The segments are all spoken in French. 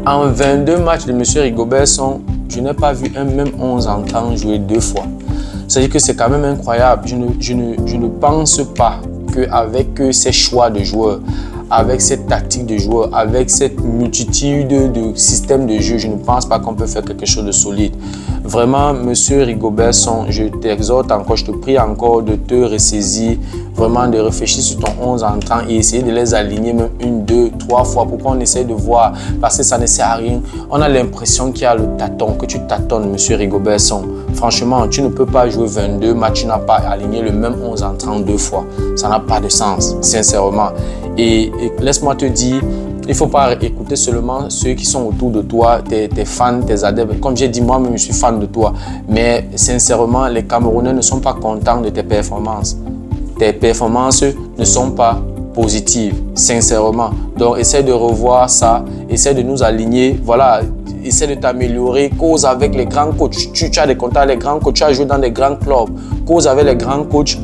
En 22 matchs de M. Rigobert Song, je n'ai pas vu un même 11 entrants jouer 2 fois. C'est-à-dire que c'est quand même incroyable. Je ne pense pas qu'avec ces choix de joueurs, avec cette tactique de joueurs, avec cette multitude de systèmes de jeu, je ne pense pas qu'on peut faire quelque chose de solide. Vraiment, Monsieur Rigobert Song, je t'exhorte encore, je te prie encore de te ressaisir, vraiment de réfléchir sur ton 11 entrants et essayer de les aligner même 1, 2, 3 fois pour qu'on essaie de voir, parce que ça ne sert à rien. On a l'impression qu'il y a le tâton, que tu tâtonnes, Monsieur Rigobert Song. Franchement, tu ne peux pas jouer 22 matchs, tu n'as pas aligné le même 11 entrants 2 fois. Ça n'a pas de sens, sincèrement. Et laisse-moi te dire, il ne faut pas écouter seulement ceux qui sont autour de toi, tes fans, tes adeptes. Comme j'ai dit, moi-même, je suis fan de toi. Mais sincèrement, les Camerounais ne sont pas contents de tes performances. Tes performances ne sont pas positives, sincèrement. Donc, essaie de revoir ça, essaie de nous aligner. Voilà, essaie de t'améliorer. Cause avec les grands coachs. Tu as des contacts avec les grands coachs, tu as joué dans des grands clubs. Cause avec les grands coachs.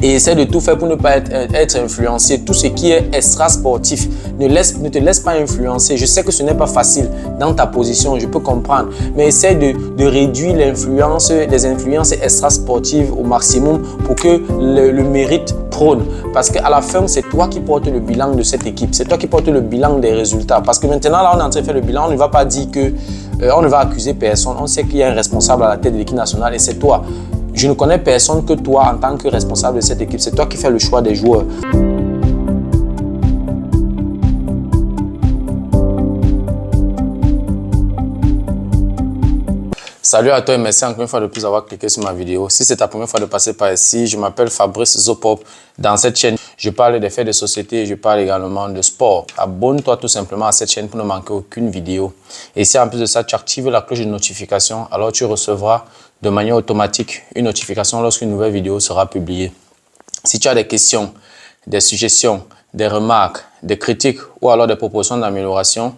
Et essaie de tout faire pour ne pas être influencé. Tout ce qui est extra sportif, ne te laisse pas influencer. Je sais que ce n'est pas facile dans ta position, je peux comprendre. Mais essaie de réduire les influences extra sportives au maximum pour que le mérite prône. Parce qu'à la fin, c'est toi qui portes le bilan de cette équipe. C'est toi qui portes le bilan des résultats. Parce que maintenant, là, on est en train de faire le bilan. On ne va pas dire que on ne va accuser personne. On sait qu'il y a un responsable à la tête de l'équipe nationale et c'est toi. Je ne connais personne que toi en tant que responsable de cette équipe. C'est toi qui fais le choix des joueurs. Salut à toi et merci encore une fois de plus avoir cliqué sur ma vidéo. Si c'est ta première fois de passer par ici, je m'appelle Fabrice Zopop. Dans cette chaîne, je parle des faits de société et je parle également de sport. Abonne-toi tout simplement à cette chaîne pour ne manquer aucune vidéo. Et si en plus de ça, tu actives la cloche de notification, alors tu recevras de manière automatique une notification lorsqu'une nouvelle vidéo sera publiée. Si tu as des questions, des suggestions, des remarques, des critiques ou alors des propositions d'amélioration,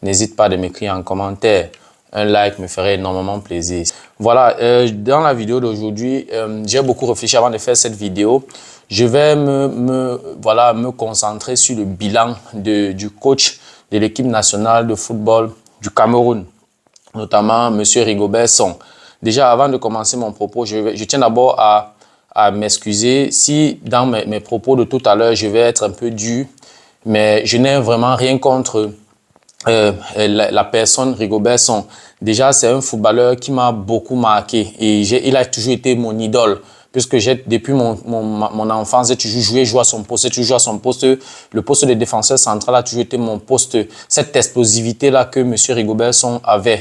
n'hésite pas à m'écrire en commentaire. Un like me ferait énormément plaisir. Voilà, dans la vidéo d'aujourd'hui, j'ai beaucoup réfléchi avant de faire cette vidéo. Je vais me concentrer sur le bilan du coach de l'équipe nationale de football du Cameroun, notamment M. Rigobert Song. Déjà, avant de commencer mon propos, je tiens d'abord à m'excuser si dans mes propos de tout à l'heure, je vais être un peu dur, mais je n'ai vraiment rien contre la personne Rigobert Song. Déjà, c'est un footballeur qui m'a beaucoup marqué et il a toujours été mon idole. Puisque depuis mon enfance, j'ai toujours joué à son poste, le poste de défenseur central a toujours été mon poste. Cette explosivité-là que M. Rigobert Song avait,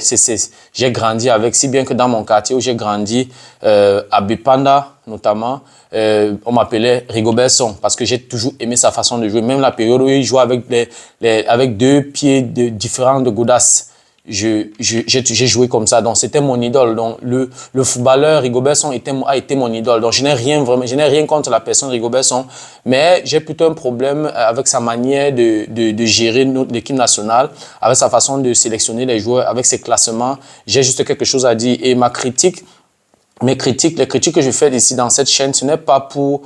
j'ai grandi avec, si bien que dans mon quartier où j'ai grandi, à Bipanda notamment, on m'appelait Rigobert Song parce que j'ai toujours aimé sa façon de jouer. Même la période où il jouait avec 2 pieds différents de Goudas. J'ai joué comme ça, donc c'était mon idole. Donc le footballeur Rigobert Song a été mon idole. Donc je n'ai rien contre la personne Rigobert Song, mais j'ai plutôt un problème avec sa manière de gérer l'équipe nationale, avec sa façon de sélectionner les joueurs, avec ses classements. J'ai juste quelque chose à dire et les critiques que je fais ici dans cette chaîne, ce n'est pas pour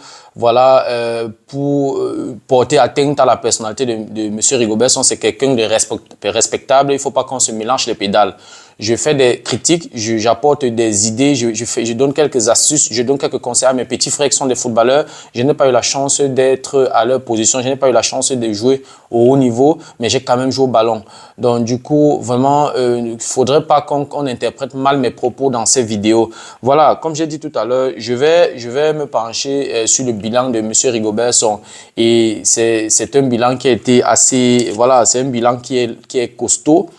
porter atteinte à la personnalité de M. Rigobert Song. C'est quelqu'un de respectable. Il ne faut pas qu'on se mélange les pédales. Je fais des critiques, j'apporte des idées, je donne quelques astuces, je donne quelques conseils à mes petits frères qui sont des footballeurs. Je n'ai pas eu la chance d'être à leur position, je n'ai pas eu la chance de jouer au haut niveau, mais j'ai quand même joué au ballon. Donc du coup, vraiment, il ne faudrait pas qu'on interprète mal mes propos dans ces vidéos. Voilà, comme j'ai dit tout à l'heure, je vais me pencher sur le bilan de M. Rigobert Song. Et c'est un bilan qui a été assez, voilà, c'est un bilan qui est costaud.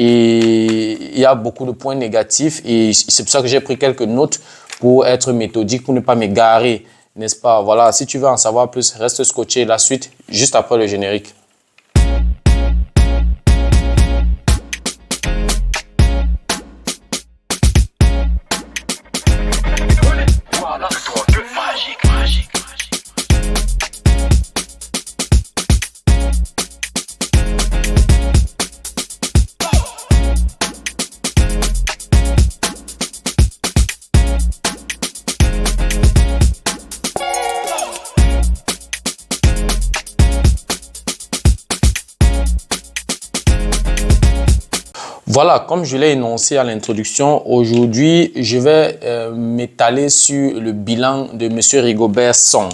Et il y a beaucoup de points négatifs et c'est pour ça que j'ai pris quelques notes pour être méthodique, pour ne pas m'égarer, n'est-ce pas? Voilà, si tu veux en savoir plus, reste scotché. La suite, juste après le générique. Voilà, comme je l'ai énoncé à l'introduction, aujourd'hui, je vais m'étaler sur le bilan de M. Rigobert Song.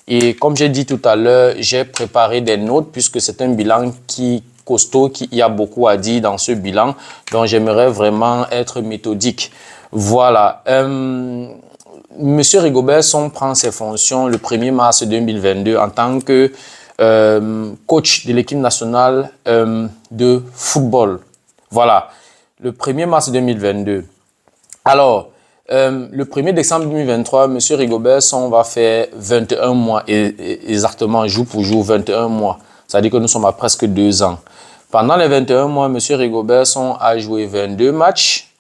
Et comme j'ai dit tout à l'heure, j'ai préparé des notes puisque c'est un bilan qui costaud, il y a beaucoup à dire dans ce bilan. Donc, j'aimerais vraiment être méthodique. Voilà. Monsieur Rigobert Song prend ses fonctions le 1er mars 2022 en tant que coach de l'équipe nationale de football. Voilà, le 1er mars 2022. Alors, le 1er décembre 2023, M. Rigobert Song va faire 21 mois, exactement jour pour jour, 21 mois. C'est-à-dire que nous sommes à presque 2 ans. Pendant les 21 mois, M. Rigobert Song a joué 22 matchs.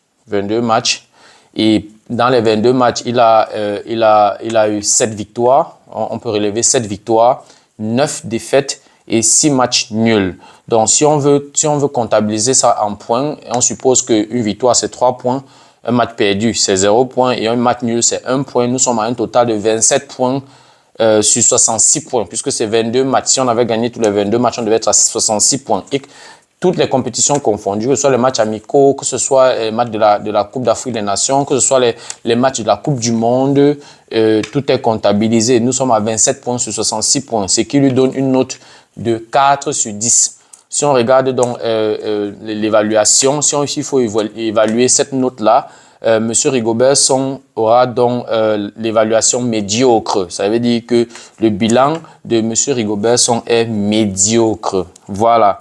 Et dans les 22 matchs, il a eu 7 victoires. On peut relever 7 victoires, 9 défaites et 6 matchs nuls. Donc, si on veut comptabiliser ça en points, on suppose qu'une victoire, c'est 3 points, un match perdu, c'est 0 points et un match nul, c'est 1 point. Nous sommes à un total de 27 points sur 66 points, puisque c'est 22 matchs. Si on avait gagné tous les 22 matchs, on devait être à 66 points. Et toutes les compétitions confondues, que ce soit les matchs amicaux, que ce soit les matchs de la Coupe d'Afrique des Nations, que ce soit les matchs de la Coupe du Monde, tout est comptabilisé. Nous sommes à 27 points sur 66 points, ce qui lui donne une note de 4 sur 10. Si on regarde donc l'évaluation, il faut évaluer cette note-là, M. Rigobert Song aura donc l'évaluation médiocre. Ça veut dire que le bilan de M. Rigobert Song est médiocre. Voilà.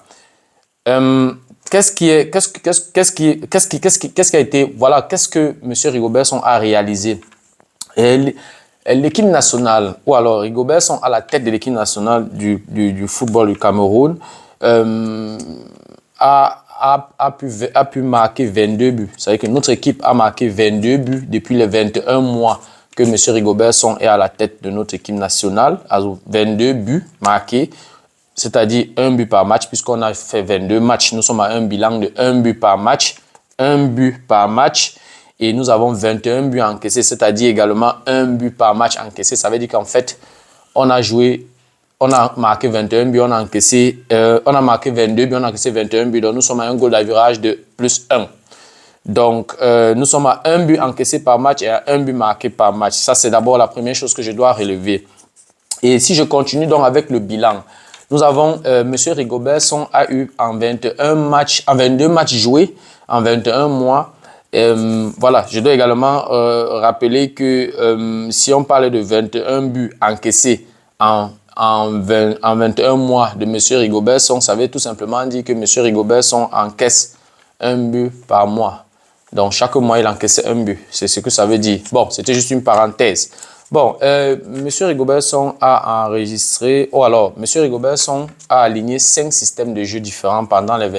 Qu'est-ce que M. Rigobert Song a réalisé? L'équipe nationale, ou alors Rigobert Song à la tête de l'équipe nationale du football du Cameroun, a pu marquer 22 buts. C'est-à-dire que notre équipe a marqué 22 buts depuis les 21 mois que M. Rigobert Song est à la tête de notre équipe nationale. Alors 22 buts marqués, c'est-à-dire 1 but par match, puisqu'on a fait 22 matchs. Nous sommes à un bilan de 1 but par match. 1 but par match. Et nous avons 21 buts encaissés, c'est-à-dire également 1 but par match encaissé. Ça veut dire qu'en fait, on a marqué 21 buts, on a marqué 22 buts, on a encaissé 21 buts. Donc, nous sommes à un goal d'average de plus 1. Donc, nous sommes à 1 but encaissé par match et à 1 but marqué par match. Ça, c'est d'abord la première chose que je dois relever. Et si je continue donc avec le bilan, nous avons M. Rigobert Song a eu en 22 matchs joués, en 21 mois. Voilà, je dois également rappeler que si on parle de 21 buts encaissés en 21 mois de M. Rigobert Song, ça veut tout simplement dire que M. Rigobert Song encaisse 1 but par mois. Donc, chaque mois, il encaissait 1 but. C'est ce que ça veut dire. Bon, c'était juste une parenthèse. Bon, M. Rigobert Song a enregistré, M. Rigobert Song a aligné 5 systèmes de jeu différents pendant les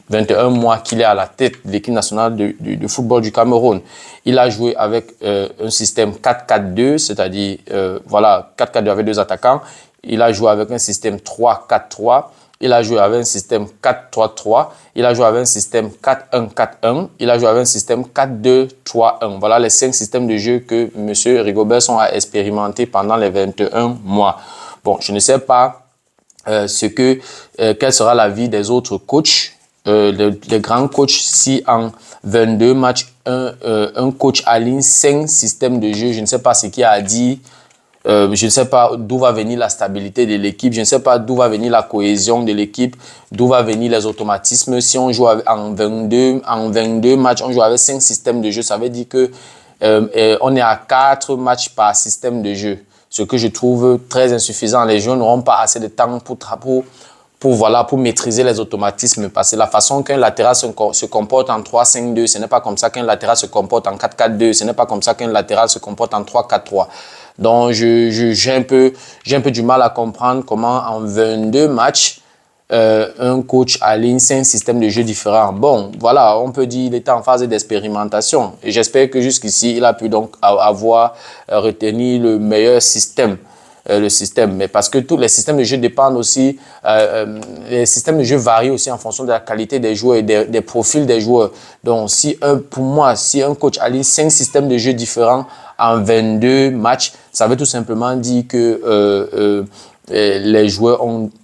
21 mois qu'il est à la tête de l'équipe nationale de football du Cameroun. Il a joué avec un système 4-4-2, c'est-à-dire 4-4-2 avec 2 attaquants. Il a joué avec un système 3-4-3. Il a joué avec un système 4-3-3. Il a joué avec un système 4-1-4-1. Il a joué avec un système 4-2-3-1. Voilà les 5 systèmes de jeu que M. Rigobert Song a expérimenté pendant les 21 mois. Bon, je ne sais pas quel sera l'avis des autres coachs. Les grands coachs, si en 22 matchs, un coach aligne 5 systèmes de jeu, je ne sais pas ce qu'il a à dire. Je ne sais pas d'où va venir la stabilité de l'équipe, je ne sais pas d'où va venir la cohésion de l'équipe, d'où va venir les automatismes. Si on joue en 22 matchs, on joue avec 5 systèmes de jeu, ça veut dire que on est à 4 matchs par système de jeu, ce que je trouve très insuffisant. Les joueurs n'auront pas assez de temps pour maîtriser les automatismes, parce que la façon qu'un latéral se comporte en 3-5-2, ce n'est pas comme ça qu'un latéral se comporte en 4-4-2, ce n'est pas comme ça qu'un latéral se comporte en 3-4-3. Donc, j'ai un peu du mal à comprendre comment en 22 matchs, un coach aligne 5 systèmes de jeu différents. Bon, voilà, on peut dire qu'il était en phase d'expérimentation. Et j'espère que jusqu'ici, il a pu donc avoir retenu le meilleur système. Mais parce que tous les systèmes de jeu dépendent aussi, les systèmes de jeu varient aussi en fonction de la qualité des joueurs et des profils des joueurs. Donc, pour moi, si un coach aligne 5 systèmes de jeu différents en 22 matchs, ça veut tout simplement dire que les joueurs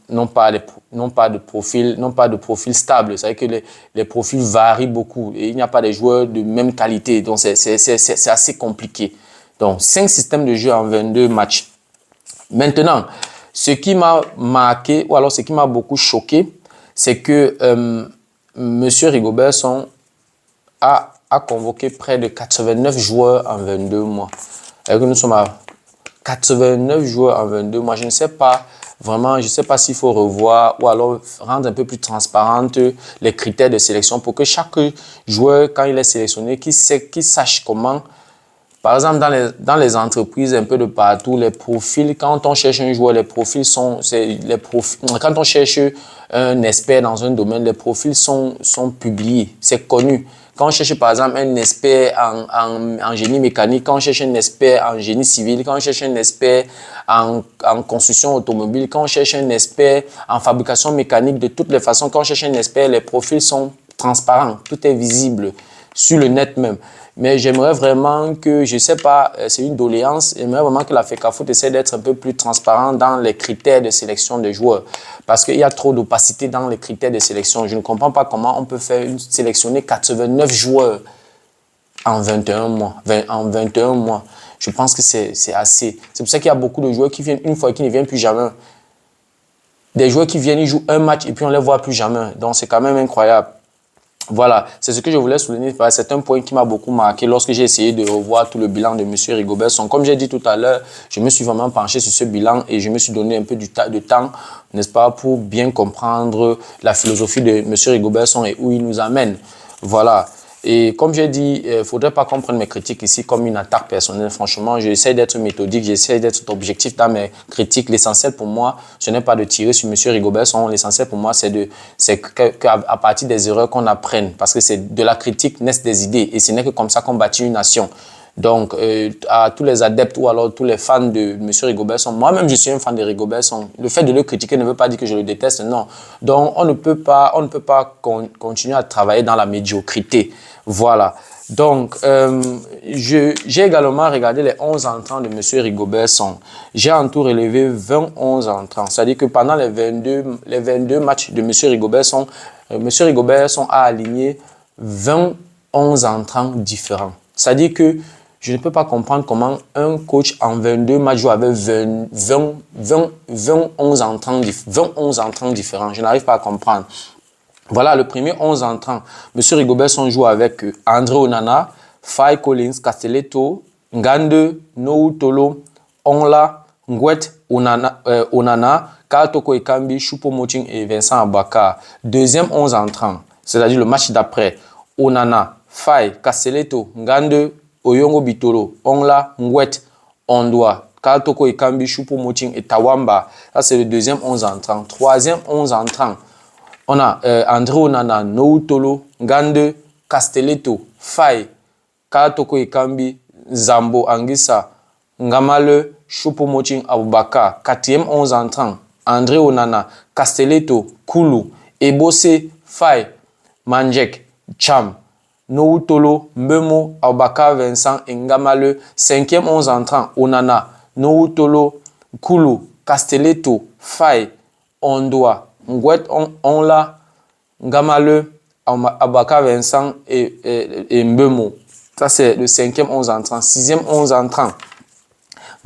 n'ont pas de profil stable. C'est-à-dire que les profils varient beaucoup et il n'y a pas de joueurs de même qualité. Donc, c'est assez compliqué. Donc, 5 systèmes de jeu en 22 matchs. Maintenant, ce qui m'a marqué ou alors ce qui m'a beaucoup choqué, c'est que M. Rigobertson a convoqué près de 89 joueurs en 22 mois. Et que nous sommes à 89 joueurs en 22 mois. Je ne sais pas vraiment, je ne sais pas s'il faut revoir ou alors rendre un peu plus transparente les critères de sélection pour que chaque joueur, quand il est sélectionné, qu'il sache comment. Par exemple, dans les entreprises un peu de partout, les profils, quand on cherche un joueur, les profils sont, quand on cherche un expert dans un domaine, les profils sont publiés, c'est connu. Quand on cherche par exemple un expert en génie mécanique, quand on cherche un expert en génie civil, quand on cherche un expert en construction automobile, quand on cherche un expert en fabrication mécanique, de toutes les façons, quand on cherche un expert, les profils sont transparents, tout est visible sur le net même. Mais j'aimerais vraiment que, je ne sais pas, c'est une doléance, j'aimerais vraiment que la FECAFOOT essaie d'être un peu plus transparent dans les critères de sélection des joueurs. Parce qu'il y a trop d'opacité dans les critères de sélection. Je ne comprends pas comment on peut sélectionner 89 joueurs en 21 mois. Je pense que c'est assez. C'est pour ça qu'il y a beaucoup de joueurs qui viennent une fois et qui ne viennent plus jamais. Des joueurs qui viennent, ils jouent un match et puis on ne les voit plus jamais. Donc c'est quand même incroyable. Voilà, c'est ce que je voulais souligner. C'est un point qui m'a beaucoup marqué lorsque j'ai essayé de revoir tout le bilan de M. Rigobertson. Comme j'ai dit tout à l'heure, je me suis vraiment penché sur ce bilan et je me suis donné un peu de temps, n'est-ce pas, pour bien comprendre la philosophie de M. Rigobertson et où il nous amène. Voilà. Et comme j'ai dit, il ne faudrait pas comprendre mes critiques ici comme une attaque personnelle. Franchement, j'essaie d'être méthodique, j'essaie d'être objectif dans mes critiques. L'essentiel pour moi, ce n'est pas de tirer sur M. Rigobertson. L'essentiel pour moi, c'est qu'à partir des erreurs qu'on apprenne. Parce que c'est de la critique naissent des idées. Et ce n'est que comme ça qu'on bâtit une nation. Donc, à tous les adeptes ou alors tous les fans de M. Rigobertson, moi-même, je suis un fan de Rigobertson. Le fait de le critiquer ne veut pas dire que je le déteste, non. Donc, on ne peut pas continuer à travailler dans la médiocrité. Voilà. Donc, j'ai également regardé les 11 entrants de M. Rigobertson. J'ai en tout relevé 20 11 entrants. C'est-à-dire que pendant les 22 matchs de M. Rigobertson, M. Rigobertson a aligné 20 11 entrants différents. C'est-à-dire que je ne peux pas comprendre comment un coach en 22 matchs joue avec 11 entrants différents. Je n'arrive pas à comprendre. Voilà, le premier 11 entrants. M. Rigobertson joue avec André Onana, Faye Collins, Castelletto, Ngande, Nou Tolo, Onla, Ngwet, Onana, Karl Toko Ekambi, Choupo-Moting et Vincent Aboubakar. Deuxième 11 entrants, c'est-à-dire le match d'après. Onana, Faye, Castelletto, Ngande, Oyongo Bitolo, Onla, Ngwet, Ondoa, Karl Toko Ekambi, Choupo-Moting et Tawamba. Ça, c'est le deuxième 11 entrants. Troisième 11 entrants. On a André Onana, Nou Tolo, Ngande, Castelletto, Faye, Karl Toko Ekambi, Zambo Anguissa, Ngamale, Choupo-Moting, Aboubakar. Quatrième 11 entrants. André Onana, Castelletto, Koulou, Ebose, Faye, Manjek, Cham, Nou Tolo, Mbemo, Aboubakar Vincent et Ngamale. Cinquième 11 entrants. Onana, Nou Tolo, Koulou, Castelletto, Faye, Ondoa, Ngwet, Onla, Ngamale, Aboubakar Vincent et Mbemo. Ça, c'est le cinquième 11 entrant. Sixième 11 entrant.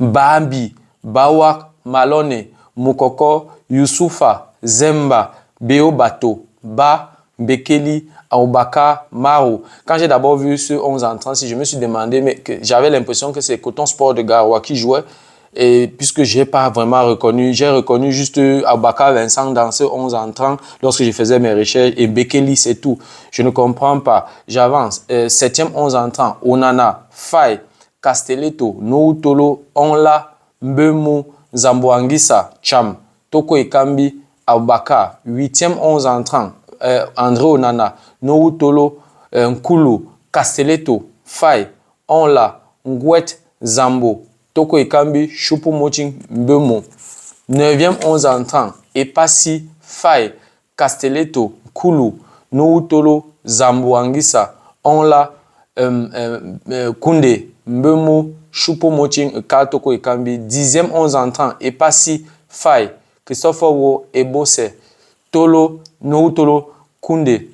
Bambi, Bawak, Malone, Mokoko, Youssoufa, Zemba, Beobato, Ba, Bekeli, Aboubakar, Maro. Quand j'ai d'abord vu ce 11 entrants, je me suis demandé, mais j'avais l'impression que c'est Coton Sport de Garoua qui jouait. Et puisque je n'ai pas vraiment reconnu, j'ai reconnu juste Aboubakar Vincent dans ce 11 entrants lorsque je faisais mes recherches et Bekeli, c'est tout. Je ne comprends pas. J'avance. Septième 11 entrants. Onana, Faye, Castelletto, Nou Tolo, Onla, Mbemo, Zambo Anguissa, Cham, Toko Ekambi, Aboubakar. Huitième 11 entrants. André Onana, Nou Tolo, Koulou, Castelletto, Faye, Onla, Ngwet, Zambo, Toko Ekambi, Choupo-Moting, Mbemo. 9e 11 entrants. Epassi, Faye, Castelletto, Koulou, Nou Tolo, Zambo Anguissa, Onla, Koundé, Mbemo, Choupo-Moting, Karl Toko Ekambi. 10e 11 entrants. Epassi, Faye, Christopher Wo, Ebose, Tolo, Noutolo, Koundé,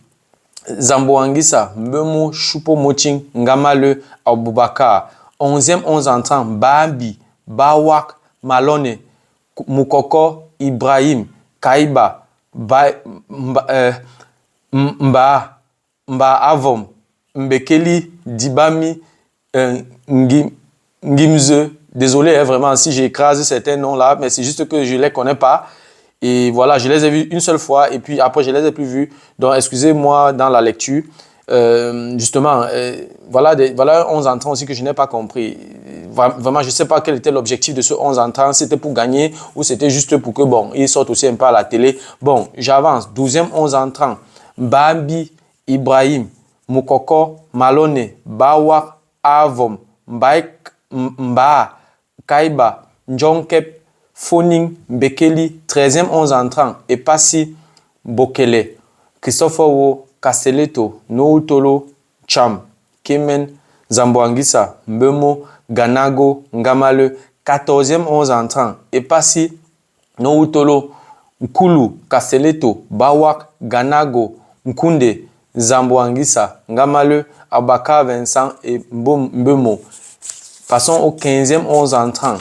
Zambo Anguissa, Mbemo, Choupo-Moting, Ngamale, Aboubakar. 11e 11 entrant, Bambi, Bawak, Malone, Moukoko, Ibrahim, Kaiba, Mba Avom, Mbekeli, Dibami, Ngimze. Désolé, hein, vraiment, si j'écrase certains noms-là, mais c'est juste que je ne les connais pas. Et voilà, je les ai vus une seule fois et puis après, je ne les ai plus vus. Donc, excusez-moi dans la lecture. Justement, voilà 11 entrants aussi que je n'ai pas compris. Vraiment, je ne sais pas quel était l'objectif de ce 11 entrants. C'était pour gagner ou c'était juste pour que, bon, ils sortent aussi un peu à la télé. Bon, j'avance. 12e 11 entrants. Bambi, Ibrahim, Moukoko, Malone, Bawak, Avom, Mba, Kaiba, Njonkep, Foning, Mbekeli, 13e 11 entrant, Epassi, Bokele, Christopher Wo, Castelletto, Noutolo, Cham, Kemen, Zambo Anguissa, Mbemo, Ganago, Ngamale, 14e 11 entrant, Epassi, Noutolo, Nkulu, Castelletto, Bawak, Ganago, Nkunde, Zambo Anguissa, Ngamale, Abaka Vincent et Mbemo. Passons au 15e 11 entrant.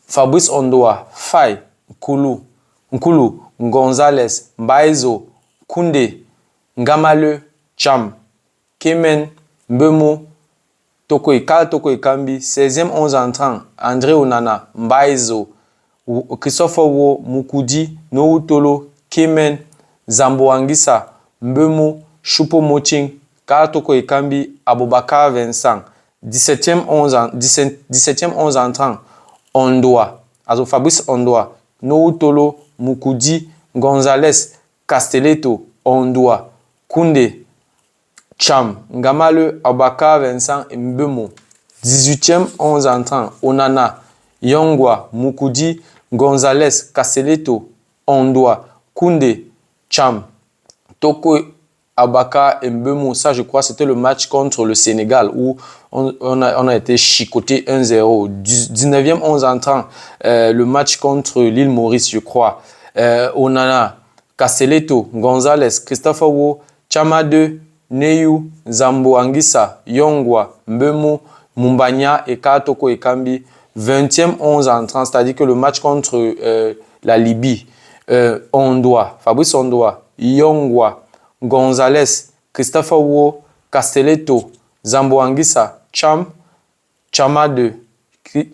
Fabrice Ondoa, Faye, Nkulu, Gonzalez, Mbaizo, Koundé, Ngamale, Cham, Kemen, Mbemo, Karl Toko Ekambi, 16e 11 entrant, André Onana, Mbaizo, Christopher Wo, Mukudi, Noutolo, Kemen, Zambo Anguissa, Mbemo, Choupo-Moting, Karl Toko Ekambi, Aboubakar Vincent. 17e 11 entrant, Ondoa, also Fabrice Ondoa, Noutolo, Mukudi, Gonzalez, Castelletto, Ondoa, Koundé, Cham, Ngamale, Abaka, Vincent et Mbemo. 18e 11 entrant, Onana, Yongwa, Mukudi, Gonzalez, Castelletto, Ondoa, Koundé, Cham, Toko, Abaka et Mbemo. Ça, je crois, c'était le match contre le Sénégal où on a été chicoté 1-0. 19e 11 entrant, le match contre l'île Maurice, je crois. Onana, Castelletto, Gonzalez, Christopher Wo, Chamade, Neyu, Zambo Anguissa, Yongwa, Mbemo, Mumbanya et Katoko Ekambi. 20e 11 entrant, c'est-à-dire que le match contre la Libye, Fabrice Ondoa, Yongwa, Gonzalez, Christopher Wo, Castelletto, Zambo Anguissa, Cham, Chamade,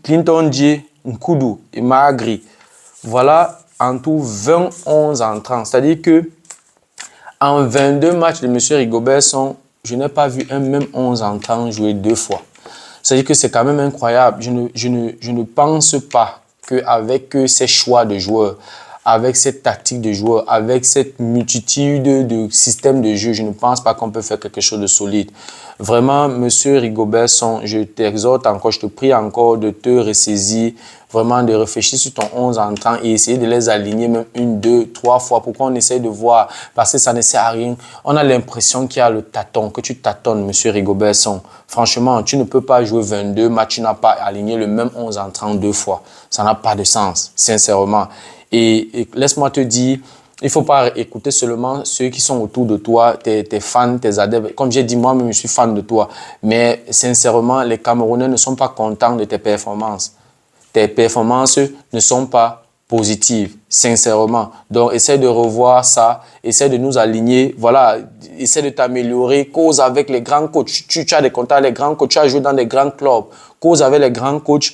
Clinton Dje, Nkudu et Magri. Voilà en tout 21 entrants. C'est-à-dire que en 22 matchs de M. Rigobert Song, je n'ai pas vu un même 11 entrants jouer 2 fois. C'est-à-dire que c'est quand même incroyable. Je ne pense pas qu'avec ces choix de joueurs, avec cette tactique de joueurs, avec cette multitude de systèmes de jeu, je ne pense pas qu'on peut faire quelque chose de solide. Vraiment, Monsieur Rigobert Song, je t'exhorte encore, je te prie encore de te ressaisir, vraiment de réfléchir sur ton 11 entrants et essayer de les aligner même 1, 2, 3 fois pour qu'on essaye de voir, parce que ça ne sert à rien. On a l'impression qu'il y a le tâton, que tu tâtonnes, Monsieur Rigobert Song. Franchement, tu ne peux pas jouer 22 matchs, tu n'as pas aligné le même 11 entrants 2 fois. Ça n'a pas de sens, sincèrement. Et laisse-moi te dire, il ne faut pas écouter seulement ceux qui sont autour de toi, tes fans, tes adeptes. Comme j'ai dit, moi-même, je suis fan de toi. Mais sincèrement, les Camerounais ne sont pas contents de tes performances. Tes performances ne sont pas positives, sincèrement. Donc, essaie de revoir ça, essaie de nous aligner. Voilà, essaie de t'améliorer. Cause avec les grands coachs. Tu as des contacts avec les grands coachs, tu as joué dans des grands clubs. Cause avec les grands coachs.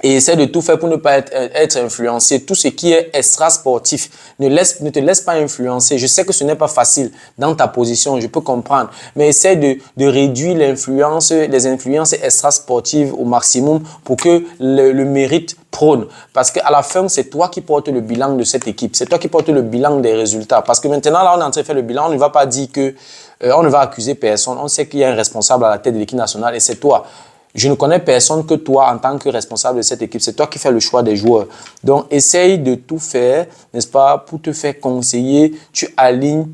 Et essaie de tout faire pour ne pas être influencé. Tout ce qui est extra sportif, ne te laisse pas influencer. Je sais que ce n'est pas facile dans ta position, je peux comprendre. Mais essaie de réduire les influences extra sportives au maximum pour que le mérite prône. Parce qu'à la fin, c'est toi qui portes le bilan de cette équipe. C'est toi qui portes le bilan des résultats. Parce que maintenant, là, on est en train de faire le bilan. On ne va pas dire que, on ne va accuser personne. On sait qu'il y a un responsable à la tête de l'équipe nationale et c'est toi. Je ne connais personne que toi en tant que responsable de cette équipe. C'est toi qui fais le choix des joueurs. Donc, essaye de tout faire, n'est-ce pas, pour te faire conseiller. Tu alignes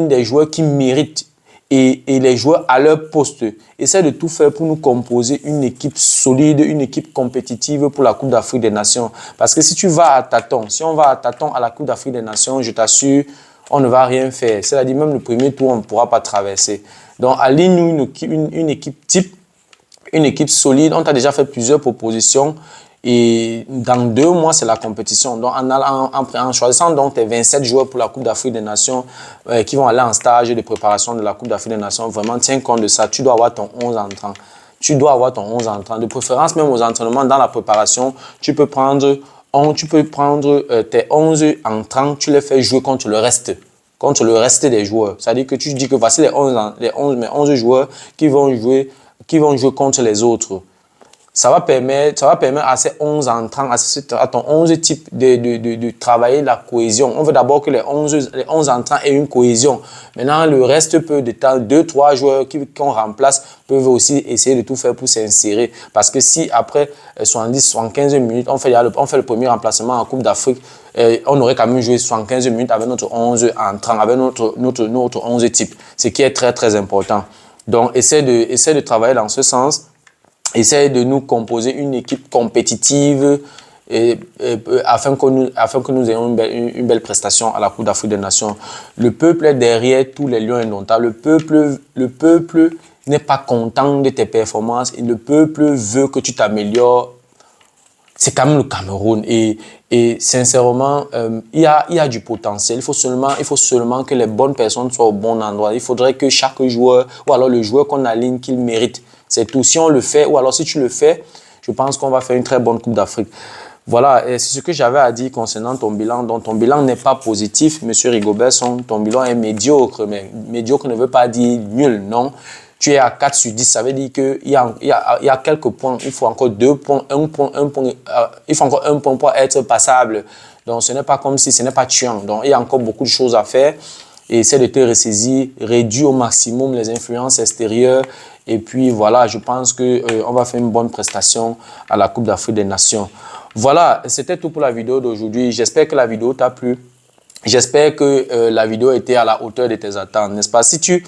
des joueurs qui méritent. et les joueurs à leur poste. Essaie de tout faire pour nous composer une équipe solide, une équipe compétitive pour la Coupe d'Afrique des Nations. Parce que si tu vas à tâtons, si on va à tâtons à la Coupe d'Afrique des Nations, je t'assure, on ne va rien faire. C'est-à-dire même le premier tour, on ne pourra pas traverser. Donc, aligne-nous une équipe type, une équipe solide. On t'a déjà fait plusieurs propositions. Et dans 2 mois, c'est la compétition. Donc, en choisissant donc tes 27 joueurs pour la Coupe d'Afrique des Nations qui vont aller en stage de préparation de la Coupe d'Afrique des Nations, vraiment, tiens compte de ça. Tu dois avoir ton 11 entrants. Tu dois avoir ton 11 entrants. De préférence, même aux entraînements, dans la préparation, tu peux prendre tes 11 entrants, tu les fais jouer contre le reste des joueurs. C'est-à-dire que tu dis que voici mes 11 joueurs qui vont jouer contre les autres. Ça va permettre à ces 11 entrants, à ton 11 type de travailler la cohésion. On veut d'abord que les 11 entrants aient une cohésion. Maintenant, le reste peut, de temps, 2-3 joueurs qu'on remplace peuvent aussi essayer de tout faire pour s'insérer. Parce que si après 70-75 minutes, on fait le premier remplacement en Coupe d'Afrique, on aurait quand même joué 75 minutes avec notre 11 entrants, avec notre 11 type. Ce qui est très, très important. Donc, essaie de travailler dans ce sens. Essaye de nous composer une équipe compétitive afin que nous ayons une belle prestation à la Coupe d'Afrique des Nations. Le peuple est derrière tous les lions indomptables. Le peuple n'est pas content de tes performances et le peuple veut que tu t'améliores. C'est quand même le Cameroun et sincèrement, il y a du potentiel. Il faut seulement que les bonnes personnes soient au bon endroit. Il faudrait que chaque joueur, ou alors le joueur qu'on aligne, qu'il mérite. C'est tout. Si on le fait, ou alors si tu le fais, je pense qu'on va faire une très bonne Coupe d'Afrique. Voilà, c'est ce que j'avais à dire concernant ton bilan. Donc, ton bilan n'est pas positif, Monsieur Rigobert. Ton bilan est médiocre, mais médiocre ne veut pas dire nul, non. Tu es à 4 sur 10, ça veut dire qu'il y a quelques points. Il faut encore 2 points, il faut encore 1 point pour être passable. Donc, ce n'est pas comme si ce n'est pas tuant. Donc, il y a encore beaucoup de choses à faire. Et essaie de te ressaisir, réduis au maximum les influences extérieures. Et puis voilà, je pense qu'on va faire une bonne prestation à la Coupe d'Afrique des Nations. Voilà, c'était tout pour la vidéo d'aujourd'hui. J'espère que la vidéo t'a plu. J'espère que la vidéo était à la hauteur de tes attentes, n'est-ce pas? Si tu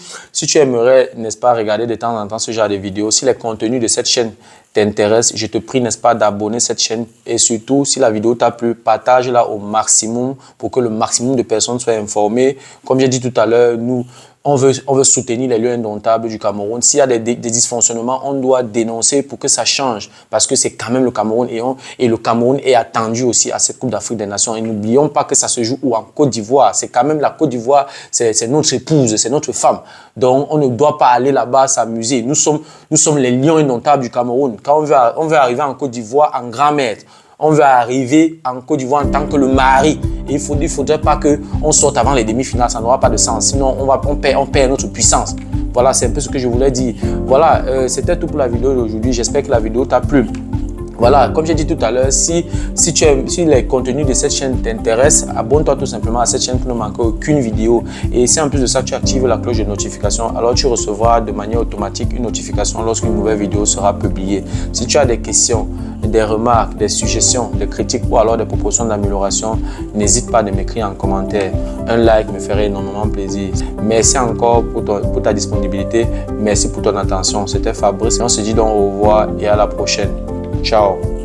aimerais, n'est-ce pas, regarder de temps en temps ce genre de vidéos, si les contenus de cette chaîne t'intéressent, je te prie, n'est-ce pas, d'abonner cette chaîne. Et surtout, si la vidéo t'a plu, partage-la au maximum pour que le maximum de personnes soient informées. Comme j'ai dit tout à l'heure, on veut soutenir les lions indomptables du Cameroun. S'il y a des dysfonctionnements, on doit dénoncer pour que ça change. Parce que c'est quand même le Cameroun et le Cameroun est attendu aussi à cette Coupe d'Afrique des Nations. Et n'oublions pas que ça se joue en Côte d'Ivoire. C'est quand même la Côte d'Ivoire, c'est notre épouse, c'est notre femme. Donc, on ne doit pas aller là-bas s'amuser. Nous sommes les lions indomptables du Cameroun. Quand on veut arriver en Côte d'Ivoire en grand maître, on veut arriver en Côte d'Ivoire en tant que le mari. Et il ne faudrait pas qu'on sorte avant les demi-finales, ça n'aura pas de sens. Sinon, on perd notre puissance. Voilà, c'est un peu ce que je voulais dire. Voilà, c'était tout pour la vidéo d'aujourd'hui. J'espère que la vidéo t'a plu. Voilà, comme j'ai dit tout à l'heure, si les contenus de cette chaîne t'intéressent, abonne-toi tout simplement à cette chaîne pour ne manquer aucune vidéo. Et si en plus de ça, tu actives la cloche de notification, alors tu recevras de manière automatique une notification lorsqu'une nouvelle vidéo sera publiée. Si tu as des questions, des remarques, des suggestions, des critiques ou alors des propositions d'amélioration, n'hésite pas à m'écrire en commentaire. Un like me ferait énormément plaisir. Merci encore pour ta disponibilité. Merci pour ton attention. C'était Fabrice. On se dit donc au revoir et à la prochaine. Ciao.